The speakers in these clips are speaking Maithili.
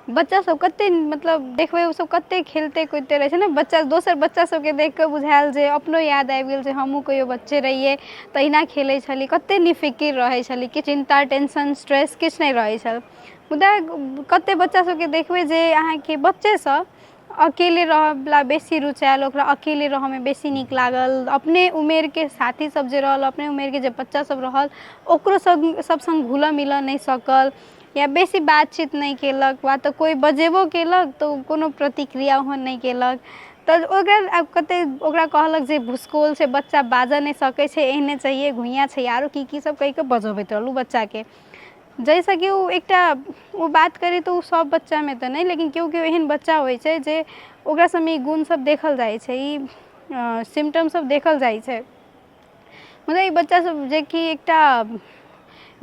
बच्चा सब कते मतलब देखबै ओ सब कते खेलते कूदते रहे छै ना, बच्चा दोसर बच्चा सबके देख के बुझायल जे अपनो याद आबि गेल जे हमहूँ कहियो बच्चे रहियै तहिना खेलै छली, कते निफिकिर रहै छली, कि चिंता टेंशन स्ट्रेस किछु नहीं रहै छल। मुदा कते बच्चा सबके देखबै जे अहाँके बच्चेसँ अकेले रहला बेसी रुचायल, ओकरा अकेले रहऽमे बेसी नीक लागल, अपने उमेरके साथी सब जे रहल, अपने उमेरके जे बच्चा सब रहल ओकरो सब संग घुलऽ मिलऽ नहीं सकल, या बेसी बातचीत नहीं केलक, वा तऽ कोई बजेबो केलक तऽ कोनो प्रतिक्रिया ओहन नहीं केलक। तऽ ओकरा आब कते ओकरा कहलक जे भूसकोल छै, बच्चा बाजऽ नहीं सकै छै, एहने चाहिए घुइयाँ छै, आरो की सब कहि कऽ बजबैत रहलू बच्चाके, जाहिसँ कि ओ एकटा ओ बात करै तऽ ओ सब बच्चामे तऽ नहीं, लेकिन केओ केओ एहन बच्चा होइ छै जे ओकरा सबमे ई गुण सब देखल जाइ छै, ई सिम्टम सब देखल जाइ छै। मतलब ई बच्चा सब जे कि एकटा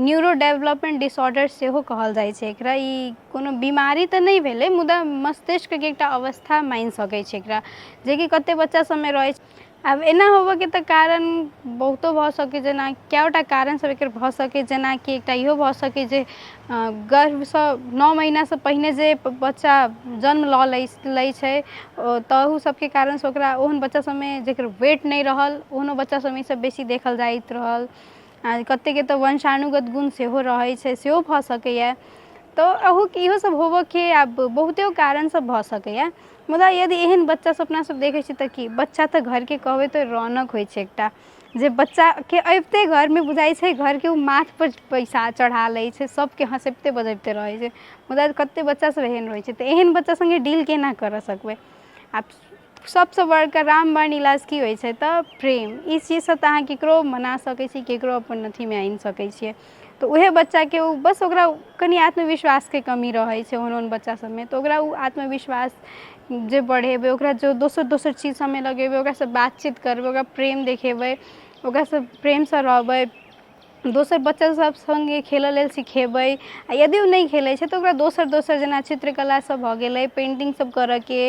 न्यूरो डेवलपमेंट डिसऑर्डर सेहो कहल जाइ छै एकरा, ई कोनो बीमारी तऽ नहीं भेलै, मुदा मस्तिष्कके एकटा अवस्था मानि सकै छै एकरा, जे कि कते बच्चा सबमे रहै छै। आब एना होबऽके तऽ कारण बहुतो भऽ सकै, जेना कएटा कारण सब एकर भऽ सकै, जेना कि एकटा इहो भऽ सकै जे गर्भसँ 9 महीनासँ पहिने जे बच्चा जन्म लऽ लै छै तहू सबके कारणसँ ओकरा ओहन बच्चा सबमे जेकर वेट नहीं रहल, ओहनो बच्चा सबमे ई सब बेसी देखल जाइत रहल। कतेके तऽ वंशाणुगत गुण सेहो रहै छै, सेहो भऽ सकैए। तऽ इहो सब होबऽके आब बहुते कारण सब भऽ सकैए, मुदा यदि एहन बच्चा सब अपना सब देखै छी तऽ कि बच्चा तऽ घरके कहबै तऽ रौनक होइ छै एकटा, जे बच्चाके अबिते घरमे बुझाइ छै घरके ओ माथ पर पैसा चढ़ा लै छै, सबके हँसबिते बजबिते रहै छै। मुदा कते बच्चा सब एहन रहै छै, तऽ एहन बच्चा संगे डील केना करऽ सकबै। आब सबसँ बड़का रामबाण इलाज की होइ छै तऽ प्रेम, ई चीजसँ तऽ अहाँ ककरो मना सकै छी, ककरो अपन अथीमे आनि सकै छियै। तऽ उहे बच्चाके ओ बस ओकरा कनि आत्मविश्वासके कमी रहै छै ओहन ओहन बच्चा सबमे, तऽ ओकरा ओ आत्मविश्वास जे बढ़ेबै, ओकरा जो दोसर दोसर चीज सबमे लगेबै, ओकरासँ बातचीत करबै, ओकरा प्रेम देखेबै, ओकरासँ प्रेमसँ रहबै, दोसर बच्चा सब संगे खेलऽ लेल सिखेबै। आ यदि ओ नहीं खेलै छै तऽ ओकरा दोसर दोसर जेना चित्रकला सब भऽ गेलै, पेंटिंग सब करऽके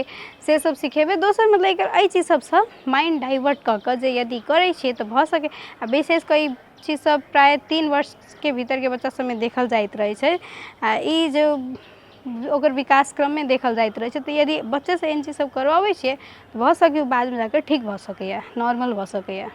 से सब सिखेबै। दोसर मतलब एहि चीज सबसँ माइंड डाइवर्ट कऽ कऽ जे यदि करै छियै तऽ भऽ सकै, आ विशेष कऽ ई चीज सब प्राय 3 वर्षके भीतरके बच्चा सबमे देखल जाइत रहै छै, आ ई जे ओकर विकास क्रममे देखल जाइत रहै छै। तऽ यदि बच्चेसँ एहन चीज सब करबाबै छियै तऽ भऽ सकै ओ बादमे जाकऽ ठीक भऽ सकैए, नॉर्मल भऽ सकैए।